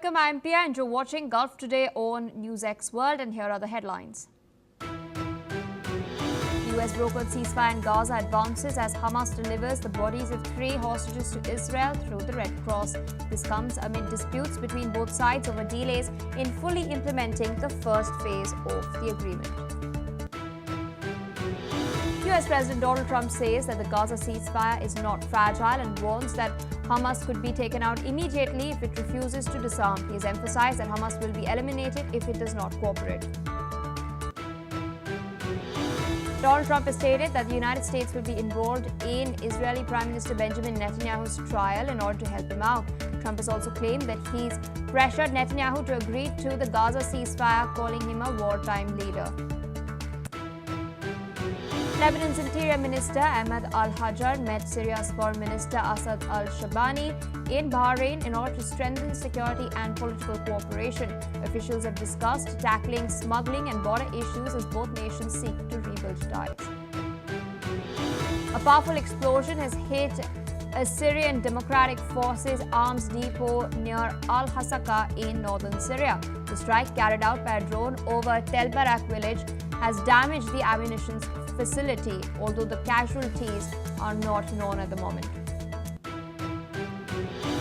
welcome. I'm Pia and you're watching Gulf Today on NewsX World, and here are the headlines. US brokered ceasefire in Gaza advances as Hamas delivers the bodies of 3 hostages to Israel through the Red Cross. This comes amid disputes between both sides over delays in fully implementing the first phase of the agreement. US President Donald Trump says that the Gaza ceasefire is not fragile and warns that Hamas could be taken out immediately if it refuses to disarm. He has emphasized that Hamas will be eliminated if it does not cooperate. Donald Trump has stated that the United States will be involved in Israeli Prime Minister Benjamin Netanyahu's trial in order to help him out. Trump has also claimed that he's pressured Netanyahu to agree to the Gaza ceasefire, calling him a wartime leader. Lebanon's Interior Minister Ahmed Al-Hajar met Syria's Foreign Minister Asad al-Shabani in Bahrain in order to strengthen security and political cooperation. Officials have discussed tackling smuggling and border issues as both nations seek to rebuild ties. A powerful explosion has hit a Syrian Democratic Forces arms depot near Al-Hasaka in northern Syria. The strike, carried out by a drone over Tel Barak village, has damaged the ammunition facility, although the casualties are not known at the moment.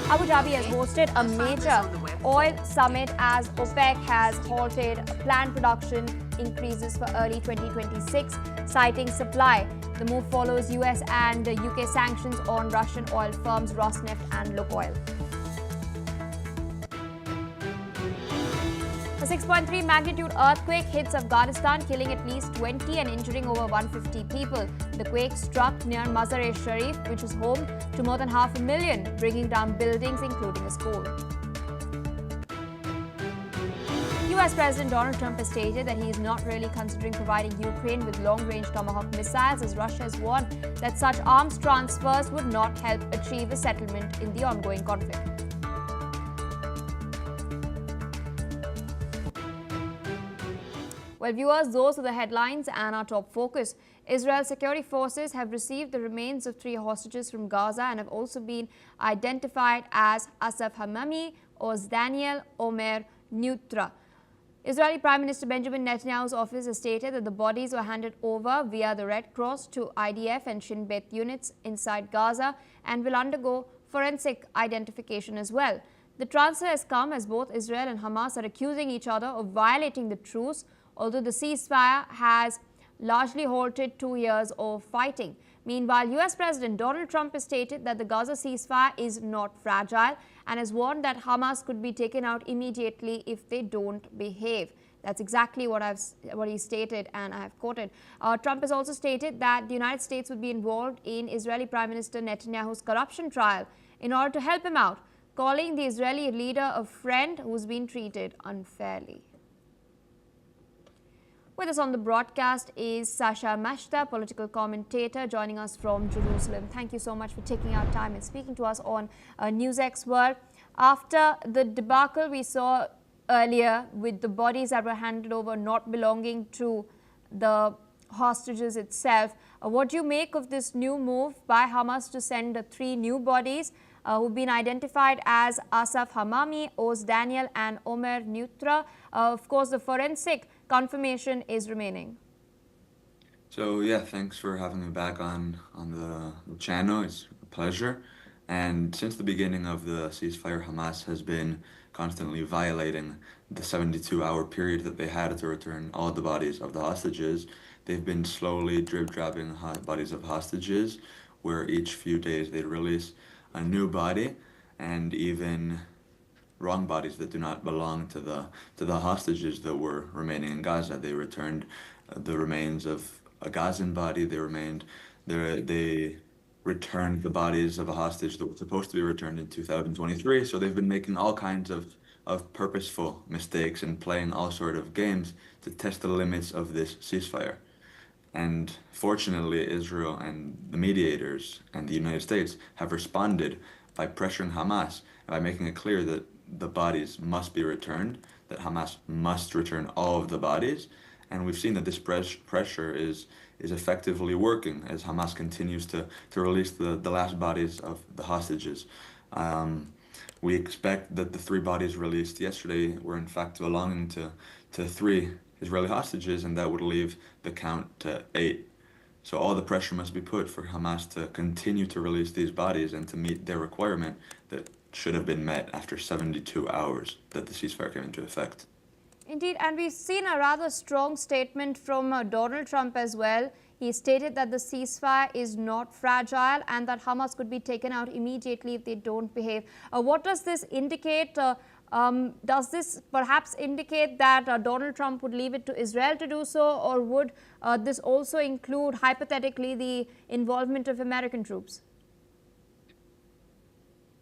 Abu Dhabi has hosted a major oil summit as OPEC has halted planned production increases for early 2026, citing supply. The move follows US and UK sanctions on Russian oil firms Rosneft and Lukoil. A 6.3 magnitude earthquake hits Afghanistan, killing at least 20 and injuring over 150 people. The quake struck near Mazar-e-Sharif, which is home to more than 500,000, bringing down buildings, including a school. US President Donald Trump has stated that he is not really considering providing Ukraine with long-range Tomahawk missiles, as Russia has warned that such arms transfers would not help achieve a settlement in the ongoing conflict. Well, viewers, those are the headlines and our top focus. Israel's security forces have received the remains of 3 hostages from Gaza and have also been identified as Asaf Hamami, Daniel, Omer Neutra. Israeli Prime Minister Benjamin Netanyahu's office has stated that the bodies were handed over via the Red Cross to IDF and Shin Bet units inside Gaza and will undergo forensic identification as well. The transfer has come as both Israel and Hamas are accusing each other of violating the truce, although the ceasefire has largely halted 2 years of fighting. Meanwhile, US President Donald Trump has stated that the Gaza ceasefire is not fragile and has warned that Hamas could be taken out immediately if they don't behave. That's exactly what he stated, and I have quoted. Trump has also stated that the United States would be involved in Israeli Prime Minister Netanyahu's corruption trial in order to help him out, calling the Israeli leader a friend who's been treated unfairly. With us on the broadcast is Sasha Mashta, political commentator, joining us from Jerusalem. Thank you so much for taking our time and speaking to us on NewsX World. After the debacle we saw earlier with the bodies that were handed over not belonging to the hostages itself, what do you make of this new move by Hamas to send 3 new bodies who've been identified as Asaf Hamami, Daniel and Omer Neutra? Of course, the forensic confirmation is remaining. So yeah, thanks for having me back on the channel. It's a pleasure. And since the beginning of the ceasefire, Hamas has been constantly violating the 72-hour period that they had to return all the bodies of the hostages. They've been slowly drip-dropping bodies of hostages, where each few days they release a new body, and even wrong bodies that do not belong to the hostages that were remaining in Gaza. They returned the remains of a Gazan body. They returned the bodies of a hostage that was supposed to be returned in 2023. So they've been making all kinds of purposeful mistakes and playing all sort of games to test the limits of this ceasefire. And fortunately, Israel and the mediators and the United States have responded by pressuring Hamas and by making it clear that the bodies must be returned, that Hamas must return all of the bodies. And we've seen that this pressure is effectively working as Hamas continues to release the last bodies of the hostages. We expect that the three bodies released yesterday were in fact belonging to three Israeli hostages, and that would leave the count to 8. So all the pressure must be put for Hamas to continue to release these bodies and to meet their requirement that should have been met after 72 hours that the ceasefire came into effect. Indeed, and we've seen a rather strong statement from Donald Trump as well. He stated that the ceasefire is not fragile and that Hamas could be taken out immediately if they don't behave. What does this indicate? Does this perhaps indicate that Donald Trump would leave it to Israel to do so, or would this also include, hypothetically, the involvement of American troops?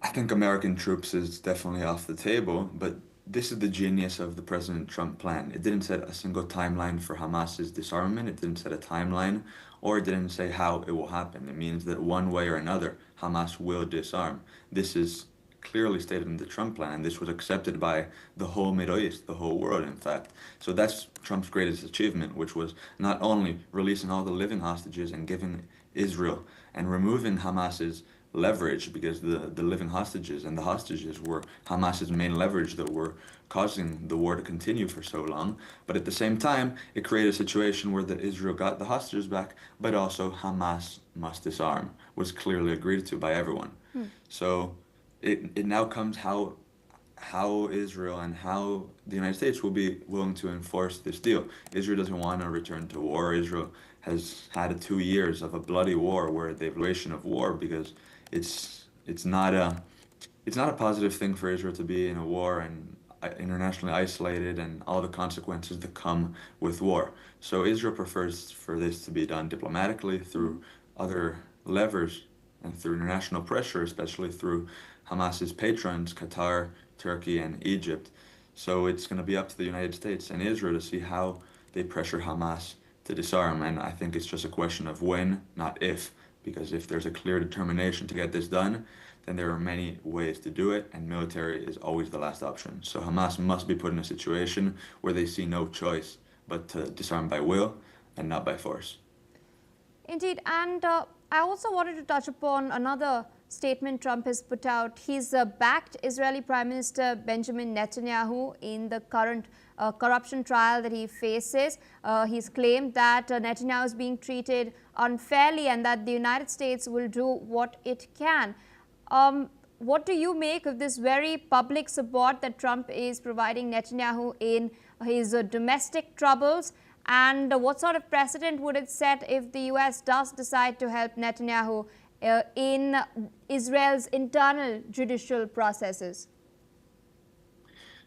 I think American troops is definitely off the table, but this is the genius of the President Trump plan. It didn't set a single timeline for Hamas's disarmament. It didn't set a timeline, or it didn't say how it will happen. It means that one way or another, Hamas will disarm. This is clearly stated in the Trump plan, and this was accepted by the whole Middle East, the whole world, in fact. So that's Trump's greatest achievement, which was not only releasing all the living hostages and giving Israel and removing Hamas's leverage, because the living hostages and the hostages were Hamas's main leverage that were causing the war to continue for so long. But at the same time, it created a situation where that Israel got the hostages back, but also Hamas must disarm, was clearly agreed to by everyone. So it now comes how Israel and how the United States will be willing to enforce this deal. Israel doesn't want to return to war. Israel has had 2 years of a bloody war where the evaluation of war, because it's not a positive thing for Israel to be in a war and internationally isolated and all the consequences that come with war. So Israel prefers for this to be done diplomatically through other levers and through international pressure, especially through Hamas's patrons, Qatar, Turkey, and Egypt. So it's going to be up to the United States and Israel to see how they pressure Hamas to disarm. And I think it's just a question of when, not if, because if there's a clear determination to get this done, then there are many ways to do it, and military is always the last option. So Hamas must be put in a situation where they see no choice but to disarm by will and not by force. Indeed, and I also wanted to touch upon another statement Trump has put out. He's backed Israeli Prime Minister Benjamin Netanyahu in the current corruption trial that he faces. He's claimed that Netanyahu is being treated unfairly and that the United States will do what it can. What do you make of this very public support that Trump is providing Netanyahu in his domestic troubles? And what sort of precedent would it set if the US does decide to help Netanyahu in Israel's internal judicial processes?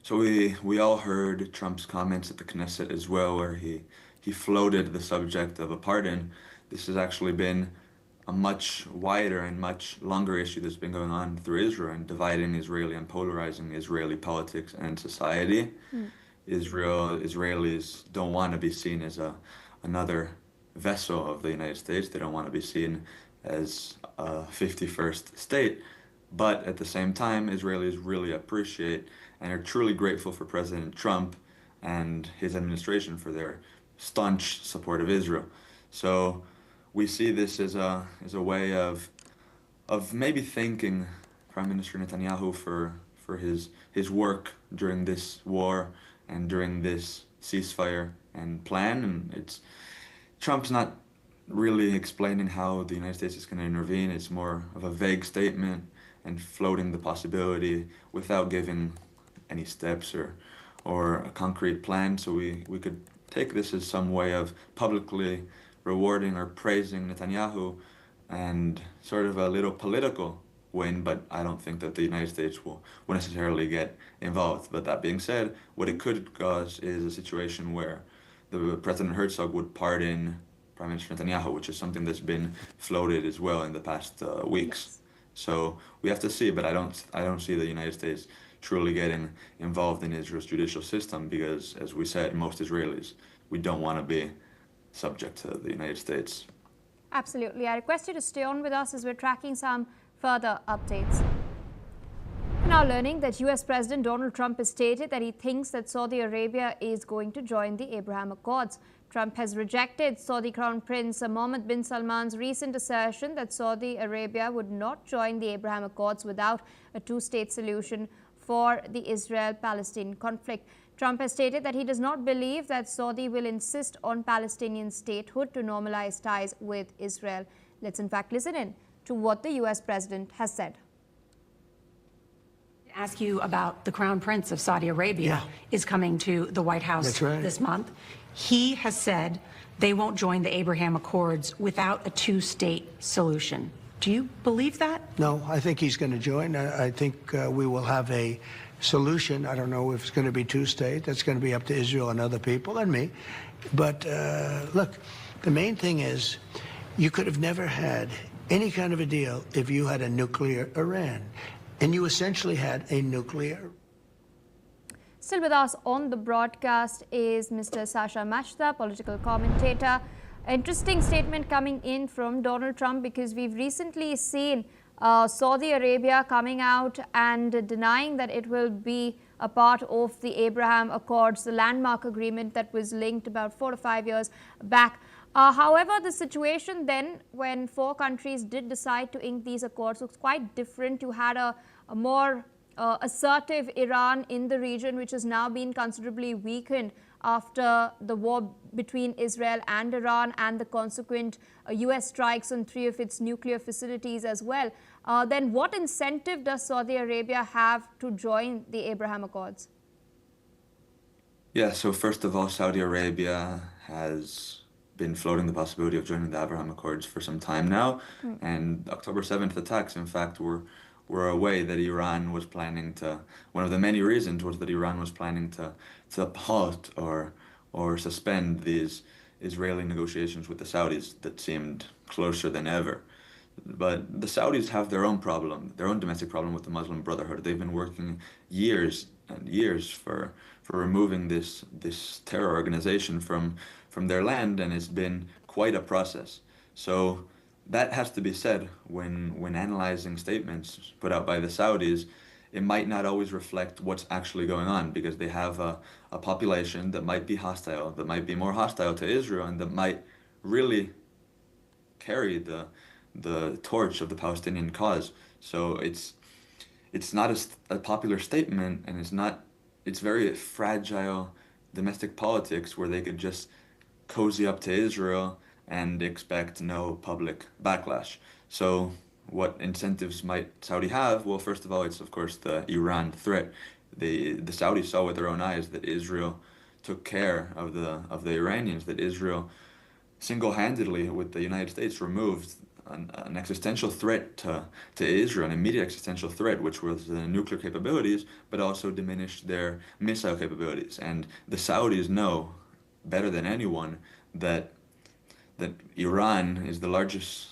So we all heard Trump's comments at the Knesset as well, where he floated the subject of a pardon. This has actually been a much wider and much longer issue that's been going on through Israel and dividing Israeli and polarizing Israeli politics and society. Israelis don't want to be seen as another vessel of the United States. They don't want to be seen as a 51st state. But at the same time, Israelis really appreciate and are truly grateful for President Trump and his administration for their staunch support of Israel. So we see this as a way of maybe thanking Prime Minister Netanyahu for his work during this war and during this ceasefire and plan. And Trump's not really explaining how the United States is going to intervene. It's more of a vague statement and floating the possibility without giving any steps or a concrete plan. So we could take this as some way of publicly rewarding or praising Netanyahu and sort of a little political win, but I don't think that the United States will necessarily get involved. But that being said, what it could cause is a situation where the President Herzog would pardon Prime Minister Netanyahu, which is something that's been floated as well in the past weeks. Yes. So we have to see, but I don't see the United States truly getting involved in Israel's judicial system because, as we said, most Israelis, we don't want to be subject to the United States. Absolutely. I request you to stay on with us as we're tracking some further updates. now learning that US President Donald Trump has stated that he thinks that Saudi Arabia is going to join the Abraham Accords. Trump has rejected Saudi Crown Prince Mohammed bin Salman's recent assertion that Saudi Arabia would not join the Abraham Accords without a two-state solution for the Israel-Palestine conflict. Trump has stated that he does not believe that Saudi will insist on Palestinian statehood to normalize ties with Israel. Let's in fact listen in to what the US President has said. Ask you about the Crown Prince of Saudi Arabia is coming to the White House this month. He has said they won't join the Abraham Accords without a two-state solution. Do you believe that? No, I think he's going to join. I think we will have a solution. I don't know if it's going to be two-state. That's going to be up to Israel and other people and me. But look, the main thing is you could have never had any kind of a deal if you had a nuclear Iran. And you essentially had a nuclear. Still with us on the broadcast is Mr. Sasha Machta, political commentator. Interesting statement coming in from Donald Trump, because we've recently seen Saudi Arabia coming out and denying that it will be a part of the Abraham Accords, the landmark agreement that was linked about 4 to 5 years back. However, the situation then when 4 countries did decide to ink these accords was quite different. You had a more assertive Iran in the region, which has now been considerably weakened after the war between Israel and Iran and the consequent US strikes on 3 of its nuclear facilities as well. Then what incentive does Saudi Arabia have to join the Abraham Accords? Yeah, so first of all, Saudi Arabia has been floating the possibility of joining the Abraham Accords for some time now. And October 7th attacks, in fact, were a way that Iran was planning to, one of the many reasons was that Iran was planning to halt or suspend these Israeli negotiations with the Saudis that seemed closer than ever. But the Saudis have their own problem, their own domestic problem with the Muslim Brotherhood. They've been working years and years for removing this terror organization from their land, and it's been quite a process. So that has to be said when analyzing statements put out by the Saudis. It might not always reflect what's actually going on, because they have a population that might be hostile, that might be more hostile to Israel, and that might really carry the torch of the Palestinian cause. So it's not a popular statement, and it's very fragile domestic politics where they could just cozy up to Israel and expect no public backlash. So what incentives might Saudi have? Well, first of all, it's of course the Iran threat. The Saudis saw with their own eyes that Israel took care of the Iranians, that Israel single-handedly with the United States removed an existential threat to Israel, an immediate existential threat, which was the nuclear capabilities, but also diminished their missile capabilities. And the Saudis know better than anyone that Iran is the largest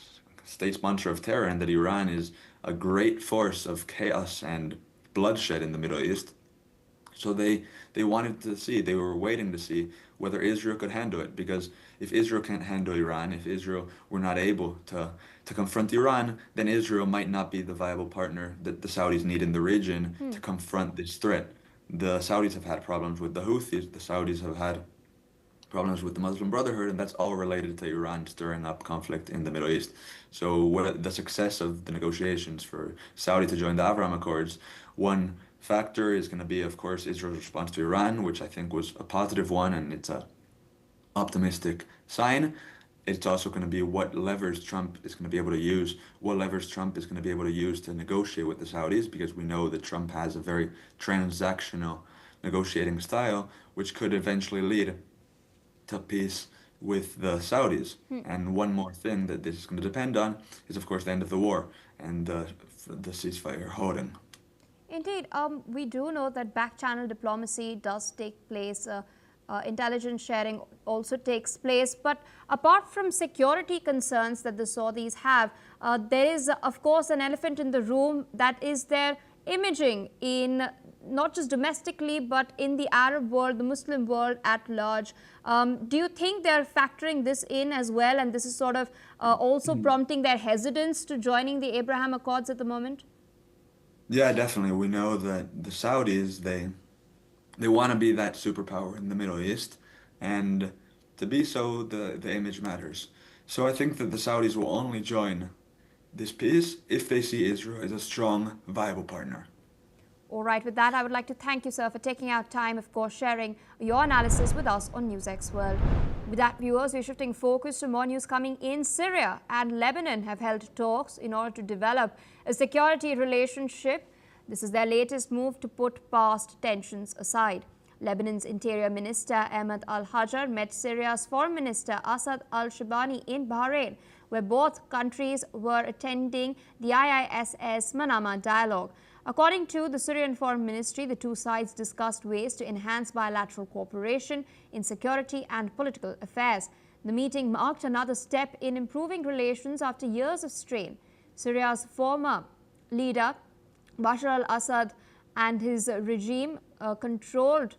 state sponsor of terror, and that Iran is a great force of chaos and bloodshed in the Middle East. So they wanted to see, they were waiting to see whether Israel could handle it, because if Israel can't handle Iran, if Israel were not able to confront Iran, then Israel might not be the viable partner that the Saudis need in the region to confront this threat. The Saudis have had problems with the Houthis, the Saudis have had problems with the Muslim Brotherhood, and that's all related to Iran stirring up conflict in the Middle East. So the success of the negotiations for Saudi to join the Abraham Accords, one factor is going to be, of course, Israel's response to Iran, which I think was a positive one, and it's an optimistic sign. It's also going to be what levers Trump is going to be able to use, to negotiate with the Saudis, because we know that Trump has a very transactional negotiating style, which could eventually lead to peace with the Saudis. And one more thing that this is going to depend on is, of course, the end of the war and the ceasefire holding. Indeed, we do know that back-channel diplomacy does take place. Intelligence sharing also takes place. But apart from security concerns that the Saudis have, there is, of course, an elephant in the room, that is their imaging in not just domestically, but in the Arab world, the Muslim world at large. Do you think they're factoring this in as well, and this is sort of also prompting their hesitance to joining the Abraham Accords at the moment? Yeah, definitely. We know that the Saudis, they want to be that superpower in the Middle East, and to be so, the image matters. So I think that the Saudis will only join this peace if they see Israel as a strong, viable partner. All right, with that, I would like to thank you, sir, for taking out time, of course, sharing your analysis with us on NewsX World. With that, viewers, we're shifting focus to more news coming in. Syria and Lebanon have held talks in order to develop a security relationship. This is their latest move to put past tensions aside. Lebanon's Interior Minister Ahmed al-Hajar met Syria's Foreign Minister Asad al-Shabani in Bahrain, where both countries were attending the IISS Manama dialogue. According to the Syrian Foreign Ministry, the two sides discussed ways to enhance bilateral cooperation in security and political affairs. The meeting marked another step in improving relations after years of strain. Syria's former leader, Bashar al-Assad, and his regime controlled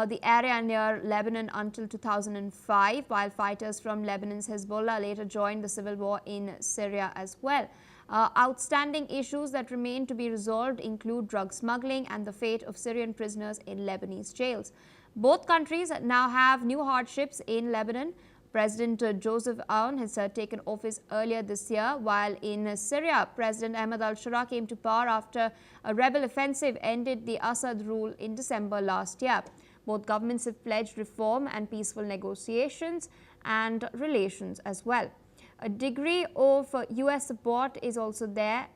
the area near Lebanon until 2005, while fighters from Lebanon's Hezbollah later joined the civil war in Syria as well. Outstanding issues that remain to be resolved include drug smuggling and the fate of Syrian prisoners in Lebanese jails. Both countries now have new hardships in Lebanon. President Joseph Aoun has taken office earlier this year, while in Syria, President Ahmed al-Shara came to power after a rebel offensive ended the Assad rule in December last year. Both governments have pledged reform and peaceful negotiations and relations as well. A degree of US support is also there,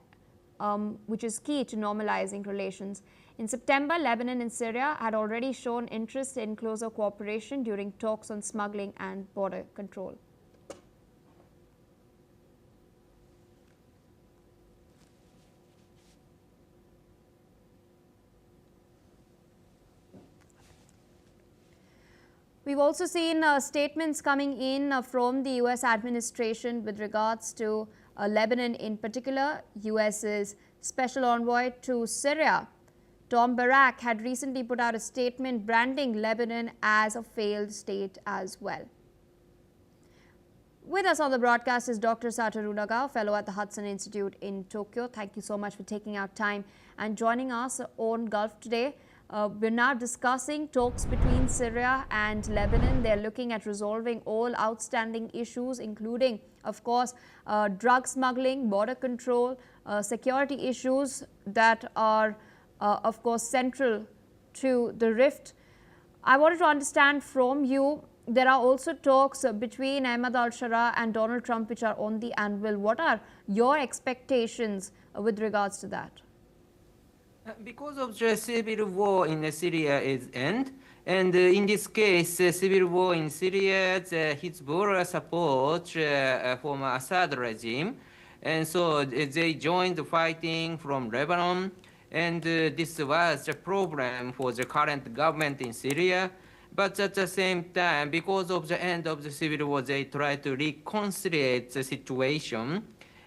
which is key to normalizing relations. In September, Lebanon and Syria had already shown interest in closer cooperation during talks on smuggling and border control. We've also seen statements coming in from the US administration with regards to Lebanon in particular. US's Special Envoy to Syria, Tom Barak, had recently put out a statement branding Lebanon as a failed state as well. With us on the broadcast is Dr. Satoru Nagao, fellow at the Hudson Institute in Tokyo. Thank you so much for taking out time and joining us on Gulf today. We're now discussing talks between Syria and Lebanon. They're looking at resolving all outstanding issues, including, of course, drug smuggling, border control, security issues that are, of course, central to the rift. I wanted to understand from you, there are also talks between Ahmed al-Shara and Donald Trump which are on the anvil. What are your expectations with regards to that? Because of the civil war in Syria is end, and in this case, civil war in Syria, the Hezbollah support former Assad regime, and so they joined the fighting from Lebanon, and this was the problem for the current government in Syria. But at the same time, because of the end of the civil war, they try to reconcile the situation.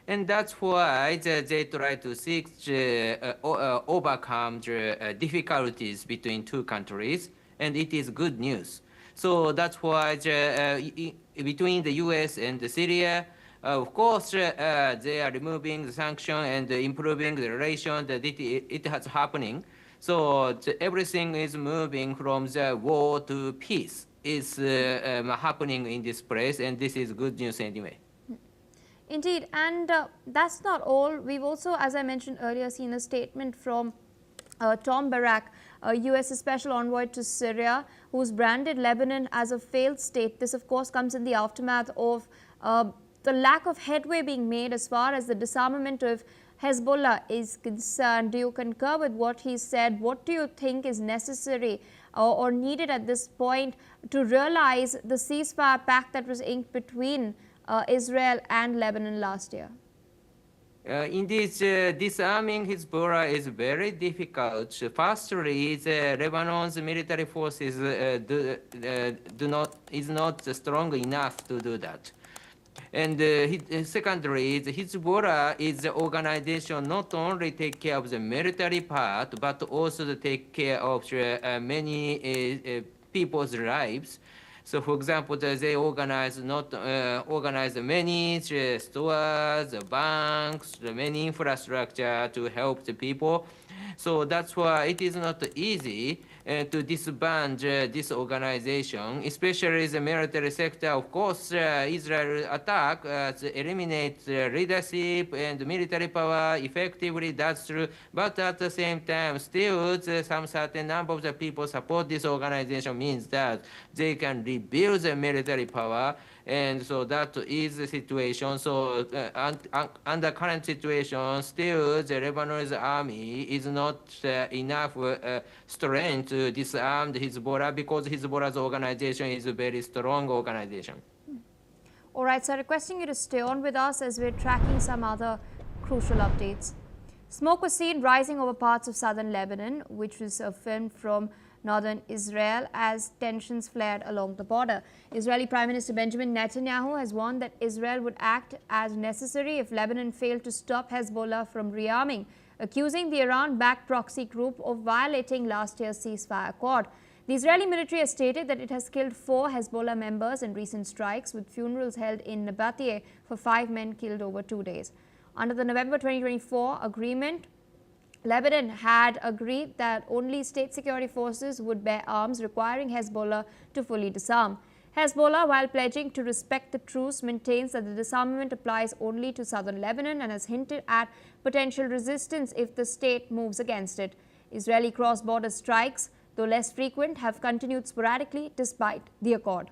And that's why they try to seek to overcome the difficulties between two countries, and it is good news. So that's why between the U.S. and Syria, of course, they are removing the sanction and improving the relation that it has happening. So everything is moving from the war to peace is happening in this place, and this is good news anyway. Indeed, and that's not all. We've also, as I mentioned earlier, seen a statement from Tom Barak, U.S. Special Envoy to Syria, who's branded Lebanon as a failed state. This, of course, comes in the aftermath of the lack of headway being made as far as the disarmament of Hezbollah is concerned. Do you concur with what he said? What do you think is necessary or needed at this point to realize the ceasefire pact that was inked between Israel and Lebanon last year? In this disarming Hezbollah is very difficult. Firstly, Lebanon's military forces is not strong enough to do that. And secondly, Hezbollah is the organization not only take care of the military part, but also to take care of many people's lives. So, for example, they organize many stores, banks, many infrastructure to help the people. So that's why it is not easy to disband this organization, especially the military sector. Of course, Israel attack eliminate leadership and military power effectively. That's true. But at the same time, still some certain number of the people support this organization means that they can rebuild the military power. And so that is the situation. So under current situation, still the Lebanese army is not enough strength to disarm the Hezbollah, because Hezbollah's organization is a very strong organization. All right, so requesting you to stay on with us as we're tracking some other crucial updates. Smoke was seen rising over parts of southern Lebanon, which was filmed from northern Israel as tensions flared along the border. Israeli Prime Minister Benjamin Netanyahu has warned that Israel would act as necessary if Lebanon failed to stop Hezbollah from rearming, accusing the Iran-backed proxy group of violating last year's ceasefire accord. The Israeli military has stated that it has killed 4 Hezbollah members in recent strikes, with funerals held in Nabatea for 5 men killed over 2 days. Under the November 2024 agreement, Lebanon had agreed that only state security forces would bear arms, requiring Hezbollah to fully disarm. Hezbollah, while pledging to respect the truce, maintains that the disarmament applies only to southern Lebanon and has hinted at potential resistance if the state moves against it. Israeli cross-border strikes, though less frequent, have continued sporadically despite the accord.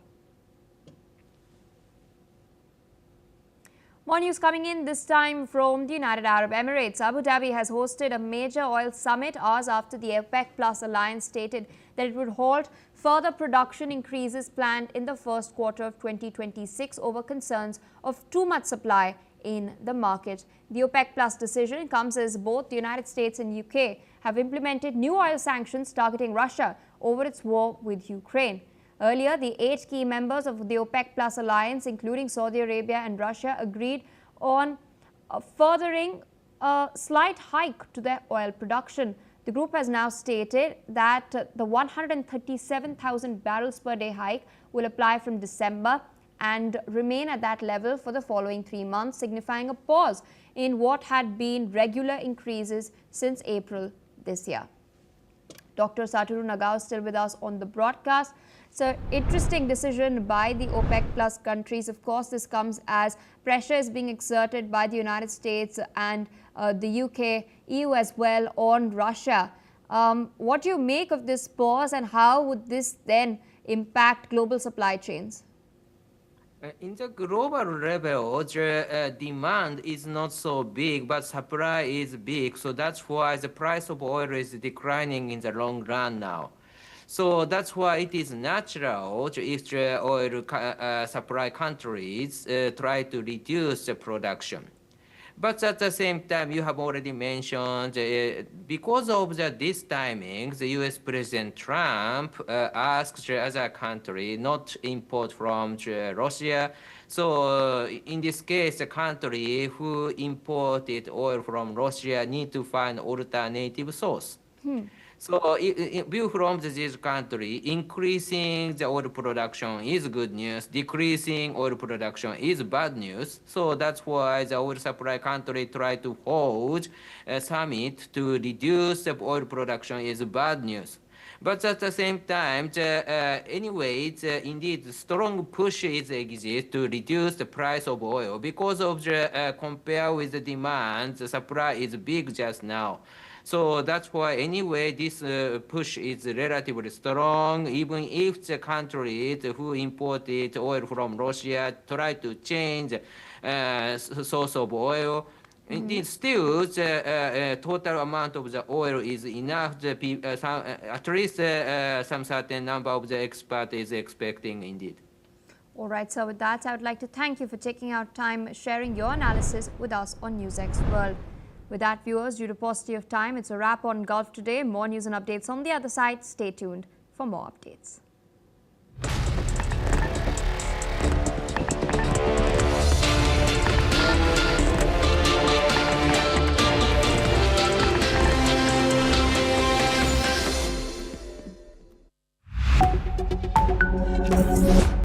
More news coming in, this time from the United Arab Emirates. Abu Dhabi has hosted a major oil summit hours after the OPEC Plus alliance stated that it would halt further production increases planned in the first quarter of 2026 over concerns of too much supply in the market. The OPEC Plus decision comes as both the United States and UK have implemented new oil sanctions targeting Russia over its war with Ukraine. Earlier, the 8 key members of the OPEC Plus alliance, including Saudi Arabia and Russia, agreed on furthering a slight hike to their oil production. The group has now stated that the 137,000 barrels per day hike will apply from December and remain at that level for the following 3 months, signifying a pause in what had been regular increases since April this year. Dr. Satoru Nagao is still with us on the broadcast. So, interesting decision by the OPEC Plus countries. Of course, this comes as pressure is being exerted by the United States and the UK, EU as well on Russia. What do you make of this pause, and how would this then impact global supply chains? In the global level, the demand is not so big, but supply is big. So that's why the price of oil is declining in the long run now. So that's why it is natural if the oil supply countries try to reduce the production. But at the same time, you have already mentioned, because of this timing, the US President Trump asked the other country not import from Russia. So in this case, the country who imported oil from Russia need to find alternative source. So view from this country, increasing the oil production is good news, decreasing oil production is bad news. So that's why the oil supply country try to hold a summit to reduce the oil production is bad news. But at the same time, indeed, strong pushes exist to reduce the price of oil because of the compare with the demand, the supply is big just now. So that's why anyway this push is relatively strong, even if the countries who imported oil from Russia try to change source of oil. Indeed, still the total amount of the oil is enough. At least some certain number of the experts is expecting indeed. All right, so with that, I would like to thank you for taking out time sharing your analysis with us on NewsX World. With that, viewers, due to paucity of time, it's a wrap on Gulf Today. More news and updates on the other side. Stay tuned for more updates.